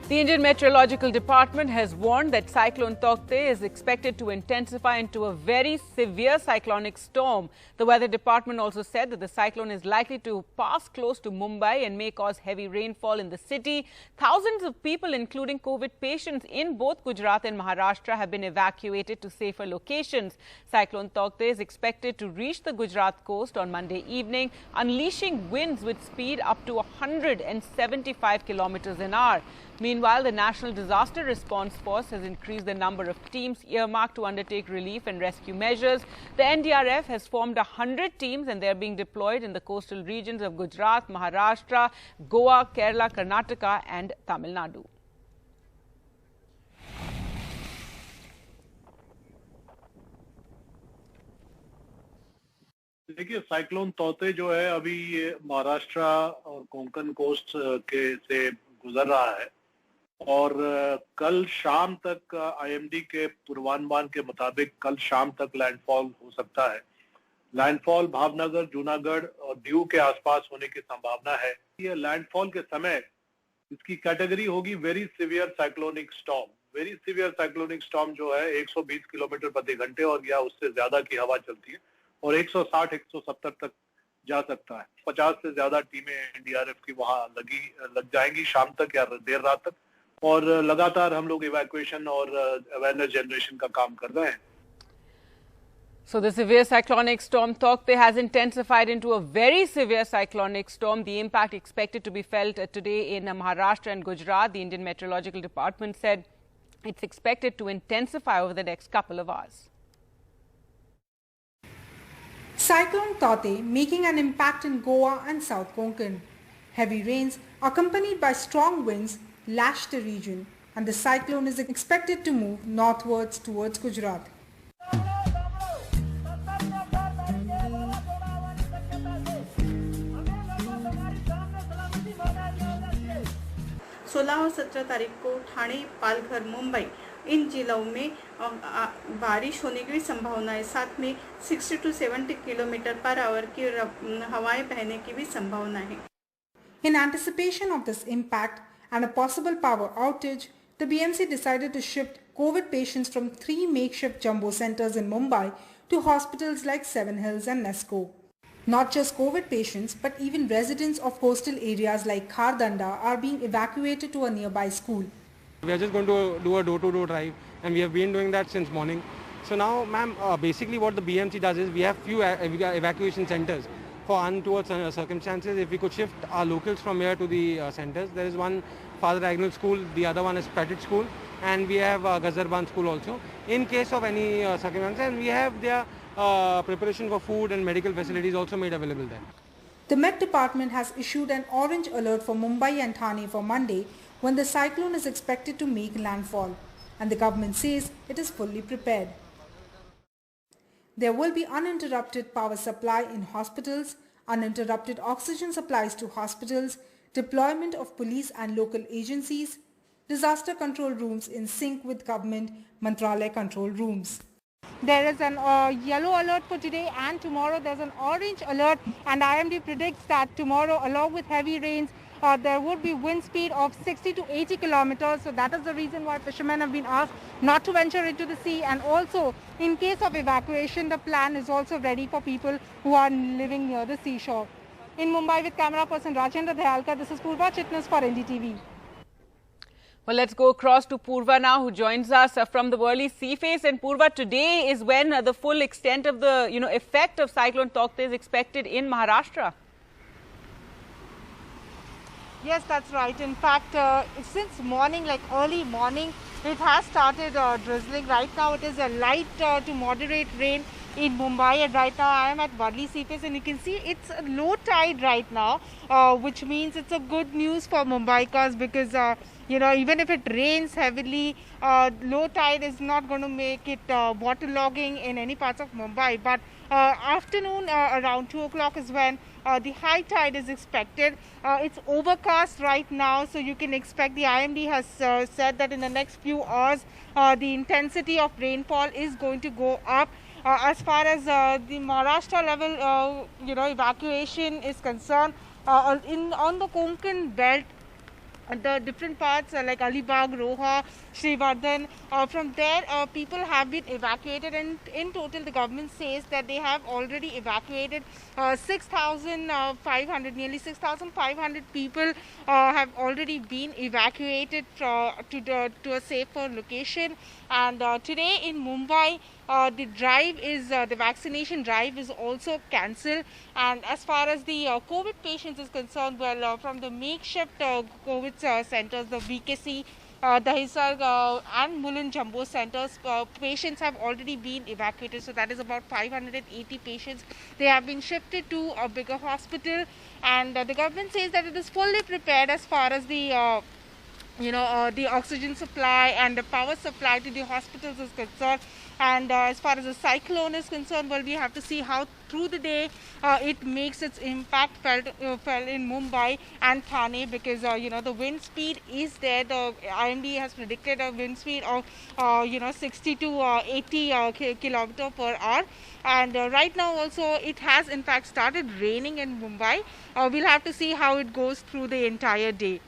The Indian Meteorological Department has warned that Cyclone Taukte is expected to intensify into a very severe cyclonic storm. The Weather Department also said that the cyclone is likely to pass close to Mumbai and may cause heavy rainfall in the city. Thousands of people, including COVID patients in both Gujarat and Maharashtra, have been evacuated to safer locations. Cyclone Taukte is expected to reach the Gujarat coast on Monday evening, unleashing winds with speed up to 175 kilometers an hour. Meanwhile, the National Disaster Response Force has increased the number of teams earmarked to undertake relief and rescue measures. The NDRF has formed 100 teams and they are being deployed in the coastal regions of Gujarat, Maharashtra, Goa, Kerala, Karnataka and Tamil Nadu. देखिए cyclone तौते जो है अभी ये महाराष्ट्र और Konkan coast के से गुजर रहा है और कल शाम तक आईएमडी के पूर्वानुमान के मुताबिक कल शाम तक लैंडफॉल हो सकता है। लैंडफॉल भावनगर, जूनागढ़ और दीव के आसपास होने की संभावना है। ये लैंडफॉल के समय इसकी कैटेगरी होगी very severe cyclonic storm. Very severe cyclonic storm जो है 120 किलोमीटर प्रति घंटे और या उससे ज्यादा की हवा चलती है और 160-170 तक जा सकता है। 50 से ज्यादा टीमें एनडीआरएफ की वहां लग जाएंगी शाम तक या देर रात तक और लगातार हम लोग इवैक्यूएशन और अवेयरनेस जनरेशन का काम कर रहे हैं। So the severe cyclonic storm Taukte has intensified into a very severe cyclonic storm. The impact expected to be felt today in Maharashtra and Gujarat. The Indian Meteorological Department said it's expected to intensify over the next couple of hours. Cyclone Taukte making an impact in Goa and South Konkan. Heavy rains accompanied by strong winds lashed the region and the cyclone is expected to move northwards towards Gujarat. सोलह और 17 तारीख को ठाणे, पालघर, मुंबई इन जिलों में बारिश होने की भी संभावना है। साथ में 60 to 70 किलोमीटर पर आवर की हवाएं बहने की भी संभावना है। In anticipation of this impact and a possible power outage, the BMC decided to shift COVID patients from 3 makeshift jumbo centers in Mumbai to hospitals like Seven Hills and Nesco. Not just COVID patients, but even residents of coastal areas like Khardanda are being evacuated to a nearby school. We are just going to do a door-to-door drive and we have been doing that since morning. So now, ma'am, basically what the BMC does is we have few evacuation centers for untoward circumstances. If we could shift our locals from here to the centers, there is one Father Agnel school, the other one is Petit school, and we have Gazarban school also. In case of any circumstances, and we have their preparation for food and medical facilities also made available there. The Met Department has issued an orange alert for Mumbai and Thane for Monday when the cyclone is expected to make landfall, and the government says it is fully prepared. There will be uninterrupted power supply in hospitals, uninterrupted oxygen supplies to hospitals, deployment of police and local agencies, disaster control rooms in sync with government Mantralaya control rooms. There is an yellow alert for today and tomorrow. There's an orange alert, and IMD predicts that tomorrow, along with heavy rains, there would be wind speed of 60 to 80 kilometers. So that is the reason why fishermen have been asked not to venture into the sea. And also, in case of evacuation, the plan is also ready for people who are living near the seashore. In Mumbai with camera person Rajendra Dayalkar, this is Purva Chitnis for NDTV. Well, let's go across to Purva now, who joins us from the Worli sea face. And Purva, today is when the full extent of the effect of Cyclone Taukte is expected in Maharashtra. Yes, that's right. In fact, since morning, like early morning, it has started drizzling. Right now, it is a light to moderate rain in Mumbai, and right now I am at Worli Sea Face, and you can see it's a low tide right now, which means it's a good news for Mumbaikars because even if it rains heavily, low tide is not going to make it waterlogging in any parts of Mumbai. But afternoon around 2 o'clock is when the high tide is expected. It's overcast right now, so you can expect, the IMD has said that in the next few hours the intensity of rainfall is going to go up. As far as the Maharashtra level evacuation is concerned, on the Konkan belt, the different parts like Alibag, Roha, Srivardhan. From there, people have been evacuated, and in total, the government says that they have already evacuated 6,500, nearly 6,500 people have already been evacuated to a safer location. And today in Mumbai, the vaccination drive is also cancelled. And as far as the COVID patients is concerned, well, from the makeshift COVID centers, the VKC, the Hisar and Mulund Jumbo centers, patients have already been evacuated. So that is about 580 patients. They have been shifted to a bigger hospital, and the government says that it is fully prepared as far as the the oxygen supply and the power supply to the hospitals is concerned. And as far as the cyclone is concerned, well, we have to see how through the day it makes its impact felt in Mumbai and Thane, because the wind speed is there. The IMD has predicted a wind speed of 60 to 80 kilometer per hour. And right now also it has in fact started raining in Mumbai. We'll have to see how it goes through the entire day.